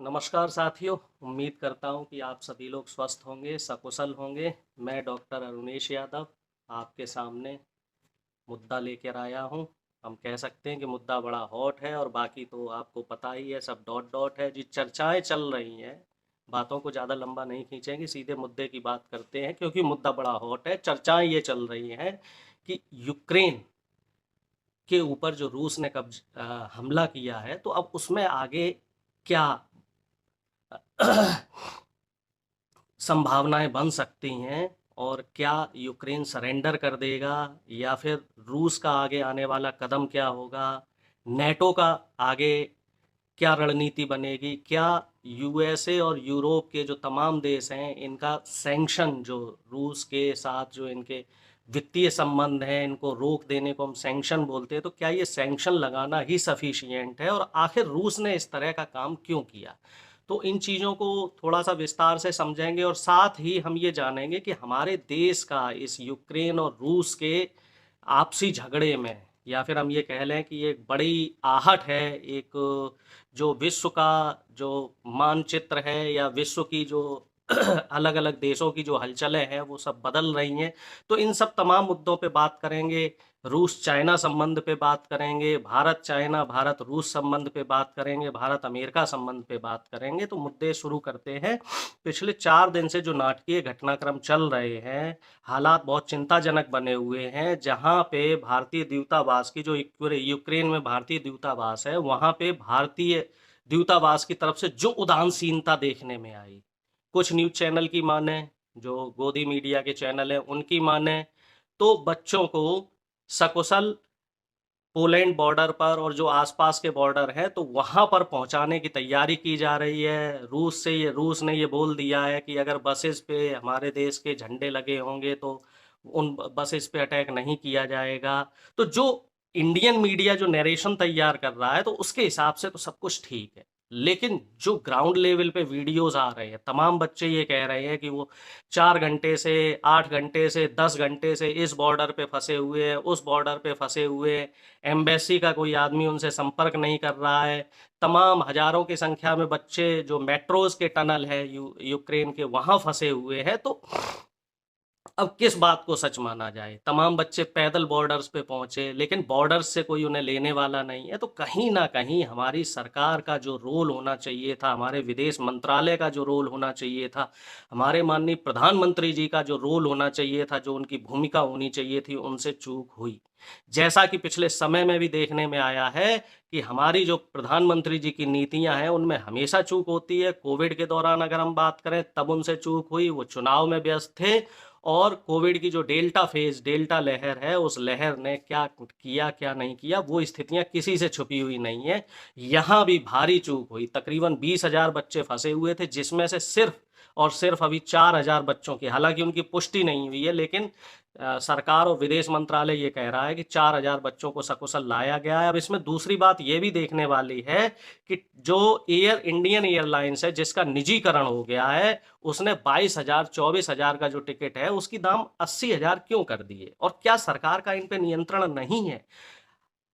नमस्कार साथियों। उम्मीद करता हूँ कि आप सभी लोग स्वस्थ होंगे, सकुशल होंगे। मैं डॉक्टर अरुणेश यादव आपके सामने मुद्दा लेकर आया हूँ। हम कह सकते हैं कि मुद्दा बड़ा हॉट है और बाकी तो आपको पता ही है, सब डॉट डॉट है। जी चर्चाएं चल रही हैं, बातों को ज़्यादा लंबा नहीं खींचेंगे, सीधे मुद्दे की बात करते हैं क्योंकि मुद्दा बड़ा हॉट है। चर्चाएं ये चल रही हैं कि यूक्रेन के ऊपर जो रूस ने हमला किया है, तो अब उसमें आगे क्या संभावनाएं बन सकती हैं और क्या यूक्रेन सरेंडर कर देगा या फिर रूस का आगे आने वाला कदम क्या होगा, नेटो का आगे क्या रणनीति बनेगी, क्या यूएसए और यूरोप के जो तमाम देश हैं इनका सैंक्शन, जो रूस के साथ जो इनके वित्तीय संबंध हैं, इनको रोक देने को हम सैंक्शन बोलते हैं, तो क्या ये सैंक्शन लगाना ही सफिशिएंट है और आखिर रूस ने इस तरह का काम क्यों किया। तो इन चीज़ों को थोड़ा सा विस्तार से समझेंगे और साथ ही हम ये जानेंगे कि हमारे देश का इस यूक्रेन और रूस के आपसी झगड़े में, या फिर हम ये कह लें कि ये एक बड़ी आहट है, एक जो विश्व का जो मानचित्र है या विश्व की जो अलग अलग देशों की जो हलचलें हैं वो सब बदल रही हैं। तो इन सब तमाम मुद्दों पे बात करेंगे। रूस चाइना संबंध पे बात करेंगे, भारत चाइना भारत रूस संबंध पे बात करेंगे, भारत अमेरिका संबंध पे बात करेंगे। तो मुद्दे शुरू करते हैं। पिछले 4 दिन से जो नाटकीय घटनाक्रम चल रहे हैं, हालात बहुत चिंताजनक बने हुए हैं। जहां पे भारतीय दूतावास की जो यूक्रेन में भारतीय दूतावास है, वहां पे भारतीय दूतावास की तरफ से जो उदासीनता देखने में आई, कुछ न्यूज चैनल की माने, जो गोदी मीडिया के चैनल हैं उनकी माने, तो बच्चों को सकुशल पोलैंड बॉर्डर पर और जो आसपास के बॉर्डर है तो वहां पर पहुंचाने की तैयारी की जा रही है। रूस ने ये बोल दिया है कि अगर बसेस पे हमारे देश के झंडे लगे होंगे तो उन बसेस पे अटैक नहीं किया जाएगा। तो जो इंडियन मीडिया जो नरेशन तैयार कर रहा है, तो उसके हिसाब से तो सब कुछ ठीक है, लेकिन जो ग्राउंड लेवल पे वीडियोस आ रहे हैं, तमाम बच्चे ये कह रहे हैं कि वो 4 घंटे से 8 घंटे से 10 घंटे से इस बॉर्डर पे फंसे हुए हैं, उस बॉर्डर पे फंसे हुए हैं, एम्बेसी का कोई आदमी उनसे संपर्क नहीं कर रहा है। तमाम हजारों की संख्या में बच्चे जो मेट्रोज के टनल है यूक्रेन के, वहां फंसे हुए हैं। तो अब किस बात को सच माना जाए। तमाम बच्चे पैदल बॉर्डर्स पे पहुंचे, लेकिन बॉर्डर्स से कोई उन्हें लेने वाला नहीं है। तो कहीं ना कहीं हमारी सरकार का जो रोल होना चाहिए था, हमारे विदेश मंत्रालय का जो रोल होना चाहिए था, हमारे माननीय प्रधानमंत्री जी का जो रोल होना चाहिए था, जो उनकी भूमिका होनी चाहिए थी, उनसे चूक हुई। जैसा कि पिछले समय में भी देखने में आया है कि हमारी जो प्रधानमंत्री जी की नीतियां हैं उनमें हमेशा चूक होती है। कोविड के दौरान अगर हम बात करें तब उनसे चूक हुई, वो चुनाव में व्यस्त थे। और कोविड की जो डेल्टा लहर है, उस लहर ने क्या किया क्या नहीं किया, वो स्थितियां किसी से छुपी हुई नहीं है। यहाँ भी भारी चूक हुई। तकरीबन 20,000 बच्चे फंसे हुए थे, जिसमें से सिर्फ और सिर्फ अभी 4,000 बच्चों की, हालांकि उनकी पुष्टि नहीं हुई है, लेकिन सरकार और विदेश मंत्रालय ये कह रहा है कि 4,000 बच्चों को सकुशल लाया गया है। अब इसमें दूसरी बात ये भी देखने वाली है कि जो इंडियन एयरलाइंस है, जिसका निजीकरण हो गया है, उसने 22,000 24,000 का जो टिकट है उसकी दाम 80,000 क्यों कर दिए, और क्या सरकार का इन पे नियंत्रण नहीं है।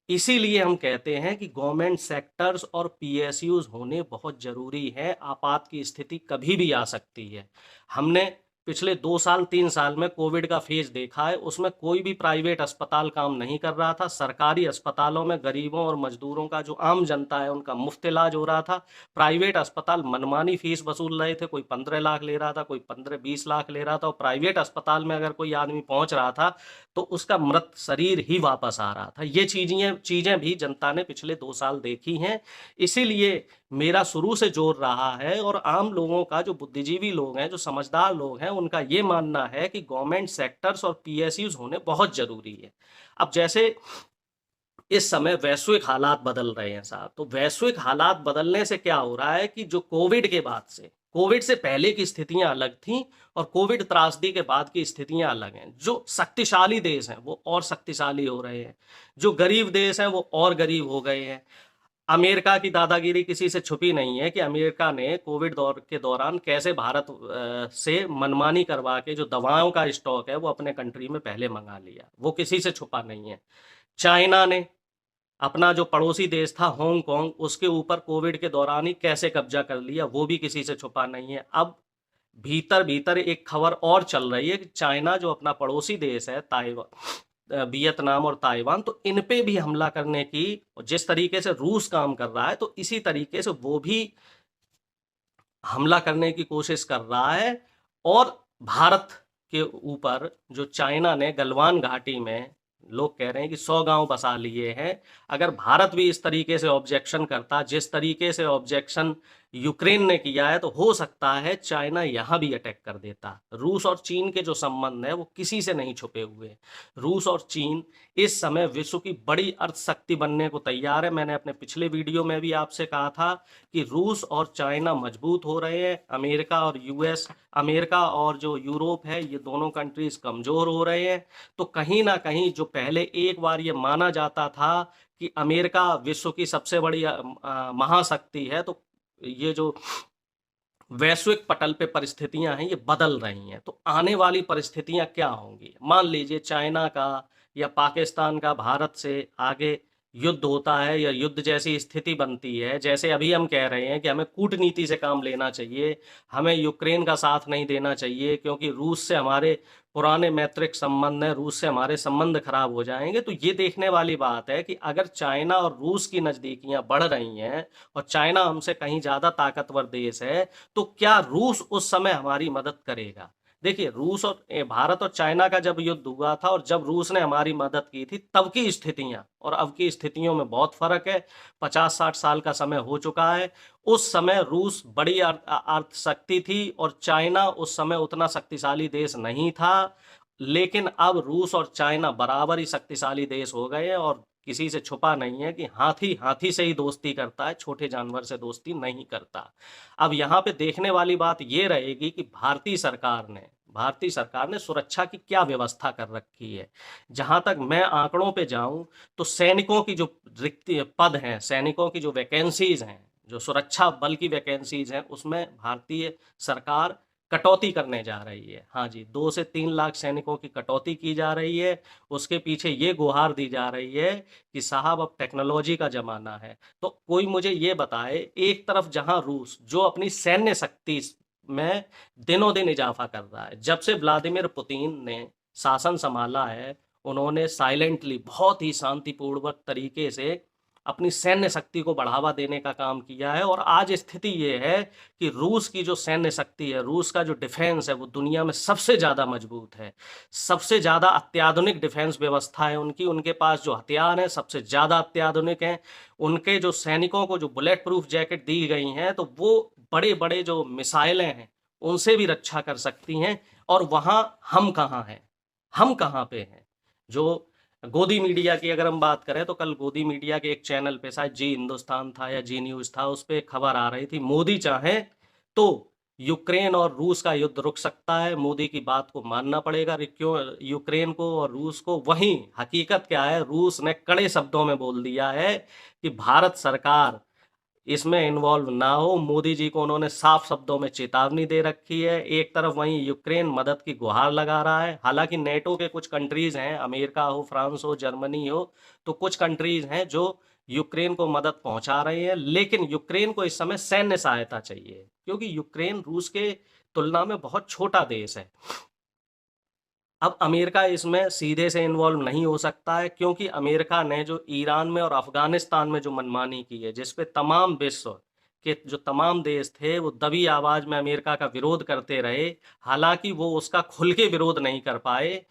इसीलिए हम कहते हैं कि गवर्नमेंट सेक्टर्स और पीएसयूज होने बहुत जरूरी है। आपात की स्थिति कभी भी आ सकती है। हमने पिछले 2 साल 3 साल में कोविड का फेज देखा है, उसमें कोई भी प्राइवेट अस्पताल काम नहीं कर रहा था। सरकारी अस्पतालों में गरीबों और मजदूरों का, जो आम जनता है, उनका मुफ्त इलाज हो रहा था। प्राइवेट अस्पताल मनमानी फीस वसूल रहे थे, कोई 15 लाख ले रहा था, कोई 15-20 लाख ले रहा था। और प्राइवेट अस्पताल में अगर कोई आदमी पहुंच रहा था तो उसका मृत शरीर ही वापस आ रहा था। ये चीजें भी जनता ने पिछले 2 साल देखी हैं। इसीलिए मेरा शुरू से जोर रहा है, और आम लोगों का, जो बुद्धिजीवी लोग हैं, जो समझदार लोग हैं, उनका ये मानना है कि गवर्नमेंट सेक्टर्स और पीएसयूज होने बहुत जरूरी है। अब जैसे इस समय वैश्विक हालात बदल रहे हैं साहब, तो वैश्विक हालात बदलने से क्या हो रहा है कि जो कोविड से पहले की स्थितियां अलग थीं और कोविड त्रासदी के बाद की स्थितियां अलग हैं। जो शक्तिशाली देश हैं वो और शक्तिशाली हो रहे हैं, जो गरीब देश हैं वो और गरीब हो गए हैं। अमेरिका की दादागिरी किसी से छुपी नहीं है कि अमेरिका ने कोविड दौर के दौरान कैसे भारत से मनमानी करवा के जो दवाओं का स्टॉक है वो अपने कंट्री में पहले मंगा लिया, वो किसी से छुपा नहीं है। चाइना ने अपना जो पड़ोसी देश था हांगकांग, उसके ऊपर कोविड के दौरान ही कैसे कब्जा कर लिया, वो भी किसी से छुपा नहीं है। अब भीतर भीतर एक खबर और चल रही है कि चाइना जो अपना पड़ोसी देश है, ताइवान, वियतनाम और ताइवान, तो इन पे भी हमला करने की, जिस तरीके से रूस काम कर रहा है तो इसी तरीके से वो भी हमला करने की कोशिश कर रहा है। और भारत के ऊपर जो चाइना ने गलवान घाटी में, लोग कह रहे हैं कि 100 गांव बसा लिए हैं, अगर भारत भी इस तरीके से ऑब्जेक्शन करता, जिस तरीके से ऑब्जेक्शन यूक्रेन ने किया है, तो हो सकता है चाइना यहां भी अटैक कर देता। रूस और चीन के जो संबंध है वो किसी से नहीं छुपे हुए। रूस और चीन इस समय विश्व की बड़ी अर्थशक्ति बनने को तैयार है। मैंने अपने पिछले वीडियो में भी आपसे कहा था कि रूस और चाइना मजबूत हो रहे हैं, अमेरिका और यूएस, अमेरिका और जो यूरोप है, ये दोनों कंट्रीज कमजोर हो रहे हैं। तो कहीं ना कहीं जो पहले एक बार ये माना जाता था कि अमेरिका विश्व की सबसे बड़ी महाशक्ति है, तो ये जो वैश्विक पटल पे परिस्थितियां हैं ये बदल रही हैं। तो आने वाली परिस्थितियां क्या होंगी? मान लीजिए चाइना का या पाकिस्तान का भारत से आगे युद्ध होता है, या युद्ध जैसी स्थिति बनती है, जैसे अभी हम कह रहे हैं कि हमें कूटनीति से काम लेना चाहिए, हमें यूक्रेन का साथ नहीं देना चाहिए क्योंकि रूस से हमारे पुराने मैत्रिक संबंध हैं, रूस से हमारे संबंध खराब हो जाएंगे। तो ये देखने वाली बात है कि अगर चाइना और रूस की नजदीकियां बढ़ रही हैं और चाइना हमसे कहीं ज्यादा ताकतवर देश है, तो क्या रूस उस समय हमारी मदद करेगा? देखिए, रूस और भारत और चाइना का जब युद्ध हुआ था और जब रूस ने हमारी मदद की थी, तब की स्थितियां और अब की स्थितियों में बहुत फर्क है। 50-60 साल का समय हो चुका है। उस समय रूस बड़ी अर्थ शक्ति थी और चाइना उस समय उतना शक्तिशाली देश नहीं था। लेकिन अब रूस और चाइना बराबर ही शक्तिशाली देश हो गए हैं और किसी से छुपा नहीं है कि हाथी हाथी से ही दोस्ती करता है, छोटे जानवर से दोस्ती नहीं करता। अब यहाँ पे देखने वाली बात ये रहेगी कि भारतीय सरकार ने सुरक्षा की क्या व्यवस्था कर रखी है। जहां तक मैं आंकड़ों पे जाऊं तो सैनिकों की जो रिक्त पद हैं, सैनिकों की जो वैकेंसीज हैं, जो सुरक्षा बल की वैकेंसीज हैं, उसमें भारतीय सरकार कटौती करने जा रही है। हाँ जी, 2 से 3 लाख सैनिकों की कटौती की जा रही है। उसके पीछे ये गुहार दी जा रही है कि साहब अब टेक्नोलॉजी का जमाना है। तो कोई मुझे ये बताए, एक तरफ जहां रूस जो अपनी सैन्य शक्ति में दिनों दिन इजाफा कर रहा है, जब से व्लादिमीर पुतिन ने शासन संभाला है, उन्होंने साइलेंटली बहुत ही शांतिपूर्वक तरीके से अपनी सैन्य शक्ति को बढ़ावा देने का काम किया है। और आज स्थिति ये है कि रूस की जो सैन्य शक्ति है, रूस का जो डिफेंस है, वो दुनिया में सबसे ज़्यादा मजबूत है, सबसे ज़्यादा अत्याधुनिक डिफेंस व्यवस्था है उनकी। उनके पास जो हथियार हैं सबसे ज़्यादा अत्याधुनिक हैं। उनके जो सैनिकों को जो बुलेट प्रूफ जैकेट दी गई हैं, तो वो बड़े बड़े जो मिसाइलें हैं उनसे भी रक्षा कर सकती हैं। और वहाँ हम कहाँ हैं? हम कहाँ पे हैं? जो गोदी मीडिया की अगर हम बात करें, तो कल गोदी मीडिया के एक चैनल पे, शायद जी हिंदुस्तान था या जी न्यूज था, उस पे खबर आ रही थी, मोदी चाहे तो यूक्रेन और रूस का युद्ध रुक सकता है, मोदी की बात को मानना पड़ेगा क्यों यूक्रेन को और रूस को। वहीं हकीकत क्या है, रूस ने कड़े शब्दों में बोल दिया है कि भारत सरकार इसमें इन्वॉल्व ना हो। मोदी जी को उन्होंने साफ शब्दों में चेतावनी दे रखी है। एक तरफ वहीं यूक्रेन मदद की गुहार लगा रहा है। हालांकि नेटो के कुछ कंट्रीज हैं, अमेरिका हो, फ्रांस हो, जर्मनी हो, तो कुछ कंट्रीज हैं जो यूक्रेन को मदद पहुंचा रहे हैं। लेकिन यूक्रेन को इस समय सैन्य सहायता चाहिए क्योंकि यूक्रेन रूस के तुलना में बहुत छोटा देश है। अब अमेरिका इसमें सीधे से इन्वॉल्व नहीं हो सकता है क्योंकि अमेरिका ने जो ईरान में और अफगानिस्तान में जो मनमानी की है, जिस पे तमाम विश्व के जो तमाम देश थे वो दबी आवाज में अमेरिका का विरोध करते रहे, हालांकि वो उसका खुल के विरोध नहीं कर पाए।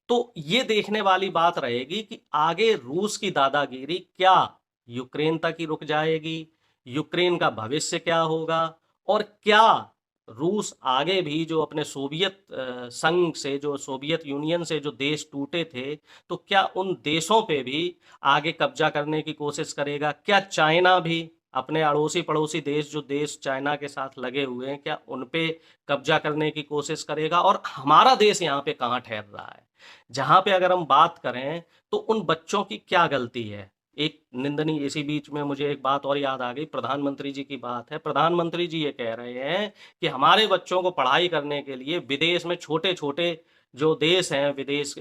तो ये देखने वाली बात रहेगी कि आगे रूस की दादागिरी क्या यूक्रेन तक ही रुक जाएगी, यूक्रेन का भविष्य क्या होगा, और क्या रूस आगे भी जो अपने सोवियत संघ से, जो सोवियत यूनियन से जो देश टूटे थे, तो क्या उन देशों पे भी आगे कब्जा करने की कोशिश करेगा? क्या चाइना भी अपने अड़ोसी पड़ोसी देश, जो देश चाइना के साथ लगे हुए हैं, क्या उन पे कब्जा करने की कोशिश करेगा? और हमारा देश यहाँ पे कहाँ ठहर रहा है? जहाँ पे अगर हम बात करें तो उन बच्चों की क्या गलती है? एक निंदनीय, इसी बीच में मुझे एक बात और याद आ गई, प्रधानमंत्री जी की बात है। प्रधानमंत्री जी ये कह रहे हैं कि हमारे बच्चों को पढ़ाई करने के लिए विदेश में छोटे छोटे जो देश हैं विदेश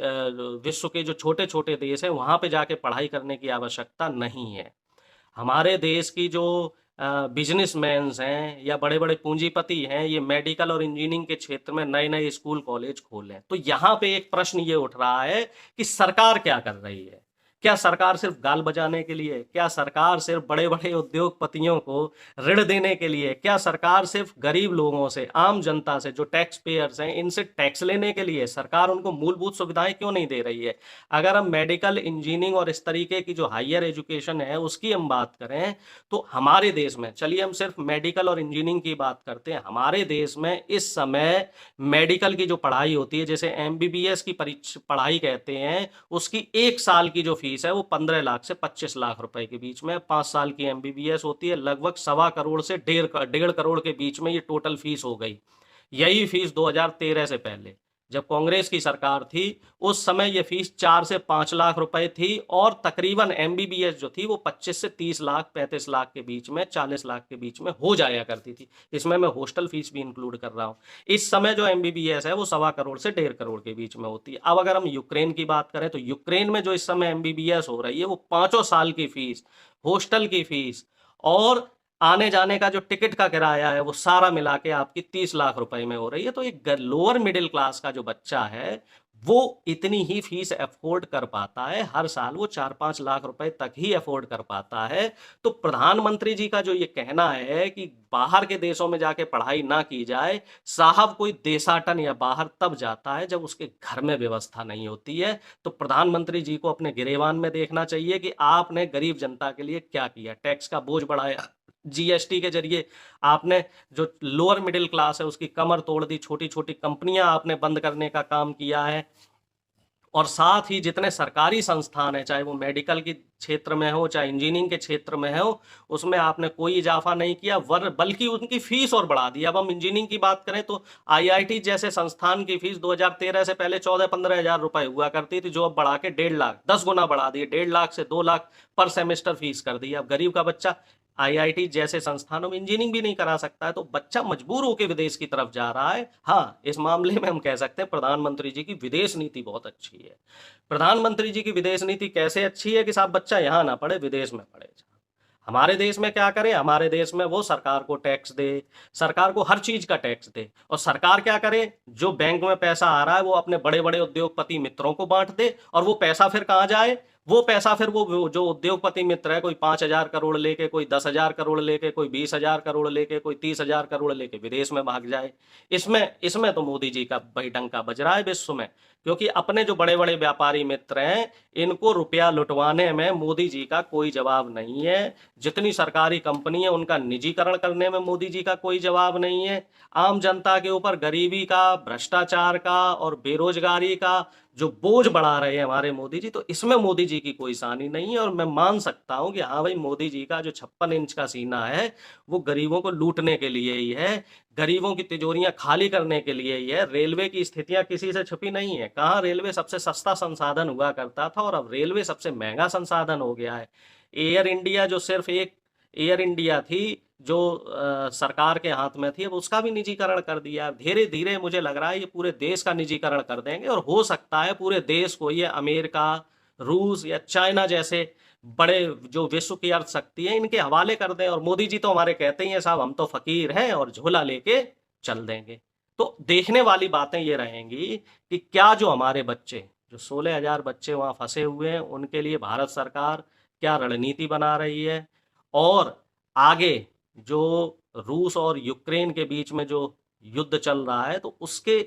विश्व के जो छोटे छोटे देश हैं वहाँ पे जाके पढ़ाई करने की आवश्यकता नहीं है। हमारे देश की जो बिजनेसमैन्स हैं या बड़े बड़े पूंजीपति हैं, ये मेडिकल और इंजीनियरिंग के क्षेत्र में नए नए स्कूल कॉलेज खोलें। तो यहाँ पे एक प्रश्न ये उठ रहा है कि सरकार क्या कर रही है? क्या सरकार सिर्फ गाल बजाने के लिए? क्या सरकार सिर्फ बड़े बड़े उद्योगपतियों को ऋण देने के लिए? क्या सरकार सिर्फ गरीब लोगों से, आम जनता से, जो टैक्स पेयर्स हैं, इनसे टैक्स लेने के लिए? सरकार उनको मूलभूत सुविधाएं क्यों नहीं दे रही है? अगर हम मेडिकल, इंजीनियरिंग और इस तरीके की जो हायर एजुकेशन है उसकी हम बात करें, तो हमारे देश में, चलिए हम सिर्फ मेडिकल और इंजीनियरिंग की बात करते हैं, हमारे देश में इस समय मेडिकल की जो पढ़ाई होती है, जैसे एमबीबीएस की पढ़ाई कहते हैं, उसकी 1 साल की जो फीस है वो 15 लाख से 25 लाख रुपए के बीच में। 5 साल की एमबीबीएस होती है, लगभग 1.25 करोड़ से 1.5 करोड़ के बीच में ये टोटल फीस हो गई। यही फीस 2013 से पहले, जब कांग्रेस की सरकार थी, उस समय ये फीस 4 से 5 लाख रुपए थी, और तकरीबन एमबीबीएस जो थी वो 25 से 30 लाख, 35 लाख के बीच में, 40 लाख के बीच में हो जाया करती थी। इसमें मैं हॉस्टल फीस भी इंक्लूड कर रहा हूँ। इस समय जो एमबीबीएस है वो 1.25 करोड़ से 1.5 करोड़ के बीच में होती है। अब अगर हम यूक्रेन की बात करें, तो यूक्रेन में जो इस समय एमबीबीएस हो रही है वो 5 साल की फीस, हॉस्टल की फीस और आने जाने का जो टिकट का किराया है वो सारा मिला के आपकी 30 लाख रुपए में हो रही है। तो एक लोअर मिडिल क्लास का जो बच्चा है वो इतनी ही फीस अफोर्ड कर पाता है, हर साल वो 4-5 लाख रुपए तक ही अफोर्ड कर पाता है। तो प्रधानमंत्री जी का जो ये कहना है कि बाहर के देशों में जाके पढ़ाई ना की जाए, साहब कोई देशाटन या बाहर तब जाता है जब उसके घर में व्यवस्था नहीं होती है। तो प्रधानमंत्री जी को अपने गिरेबान में देखना चाहिए कि आपने गरीब जनता के लिए क्या किया। टैक्स का बोझ बढ़ाया, जीएसटी के जरिए आपने जो लोअर मिडिल क्लास है उसकी कमर तोड़ दी, छोटी छोटी कंपनियां आपने बंद करने का काम किया है, और साथ ही जितने सरकारी संस्थान हैं, चाहे वो मेडिकल के क्षेत्र में हो, चाहे इंजीनियरिंग के क्षेत्र में हो, उसमें आपने कोई इजाफा नहीं किया, बल्कि उनकी फीस और बढ़ा दी। अब हम इंजीनियरिंग की बात करें तो आईआईटी जैसे संस्थान की फीस 2013 से पहले 14-15 हजार रुपए हुआ करती थी, जो अब बढ़ा के 1.5 लाख, 10 गुना बढ़ा दिए, 1.5 लाख से 2 लाख पर सेमेस्टर फीस कर दी। अब गरीब का बच्चा आईआईटी जैसे संस्थानों में इंजीनियरिंग भी नहीं करा सकता है, तो बच्चा मजबूर होकर विदेश की तरफ जा रहा है। हाँ, इस मामले में हम कह सकते हैं प्रधानमंत्री जी की विदेश नीति बहुत अच्छी है। प्रधानमंत्री जी की विदेश नीति कैसे अच्छी है कि साहब बच्चा यहाँ ना पढ़े, विदेश में पढ़े। हमारे देश में क्या करे? हमारे देश में वो सरकार को टैक्स दे, सरकार को हर चीज का टैक्स दे, और सरकार क्या करे? जो बैंक में पैसा आ रहा है वो अपने बड़े बड़े उद्योगपति मित्रों को बांट दे, और वो पैसा फिर कहाँ जाए? वो पैसा फिर वो जो उद्योगपति मित्र है, कोई 5,000 करोड़ लेके, कोई 10,000 करोड़ लेके, कोई 20,000 करोड़ लेके, कोई 30,000 करोड़ लेके विदेश में भाग जाए। इसमें इसमें तो मोदी जी का भाई डंका बज रहा है विश्व में, क्योंकि अपने जो बड़े बड़े व्यापारी मित्र हैं, इनको रुपया लुटवाने में मोदी जी का कोई जवाब नहीं है। जितनी सरकारी कंपनी है उनका निजीकरण करने में मोदी जी का कोई जवाब नहीं है। आम जनता के ऊपर गरीबी का, भ्रष्टाचार का और बेरोजगारी का जो बोझ बढ़ा रहे हैं हमारे मोदी जी, तो इसमें मोदी जी की कोई सानी नहीं है। और मैं मान सकता हूं कि हाँ भाई, मोदी जी का जो 56 इंच का सीना है वो गरीबों को लूटने के लिए ही है, गरीबों की तिजोरियां खाली करने के लिए ही है। रेलवे की स्थितियां किसी से छुपी नहीं है। कहाँ रेलवे सबसे सस्ता संसाधन हुआ करता था और अब रेलवे सबसे महंगा संसाधन हो गया है। एयर इंडिया जो सिर्फ एक एयर इंडिया थी जो सरकार के हाथ में थी, अब उसका भी निजीकरण कर दिया। धीरे धीरे मुझे लग रहा है ये पूरे देश का निजीकरण कर देंगे, और हो सकता है पूरे देश को ये अमेरिका, रूस या चाइना जैसे बड़े जो विश्व की अर्थ शक्ति है इनके हवाले कर दें। और मोदी जी तो हमारे कहते ही हैं साहब हम तो फकीर हैं, और झोला लेके चल देंगे। तो देखने वाली बातें ये रहेंगी कि क्या जो हमारे बच्चे, जो 16,000 बच्चे वहाँ फंसे हुए हैं, उनके लिए भारत सरकार क्या रणनीति बना रही है, और आगे जो रूस और यूक्रेन के बीच में जो युद्ध चल रहा है तो उसके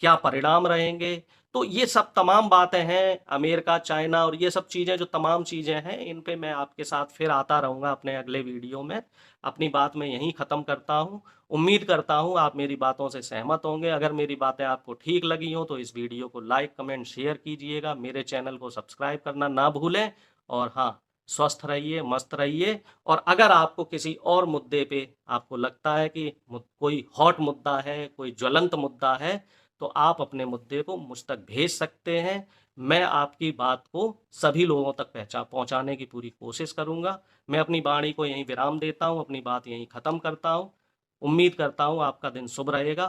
क्या परिणाम रहेंगे। तो ये सब तमाम बातें हैं, अमेरिका, चाइना और ये सब चीज़ें, जो तमाम चीज़ें हैं, इन पे मैं आपके साथ फिर आता रहूँगा अपने अगले वीडियो में। अपनी बात मैं यहीं ख़त्म करता हूँ। उम्मीद करता हूँ आप मेरी बातों से सहमत होंगे। अगर मेरी बातें आपको ठीक लगी हों तो इस वीडियो को लाइक, कमेंट, शेयर कीजिएगा। मेरे चैनल को सब्सक्राइब करना ना भूलें। और हाँ, स्वस्थ रहिए, मस्त रहिए। और अगर आपको किसी और मुद्दे पे आपको लगता है कि कोई हॉट मुद्दा है, कोई ज्वलंत मुद्दा है, तो आप अपने मुद्दे को मुझ तक भेज सकते हैं। मैं आपकी बात को सभी लोगों तक पहुंचाने की पूरी कोशिश करूंगा। मैं अपनी वाणी को यहीं विराम देता हूं, अपनी बात यहीं ख़त्म करता हूं। उम्मीद करता हूं आपका दिन शुभ रहेगा।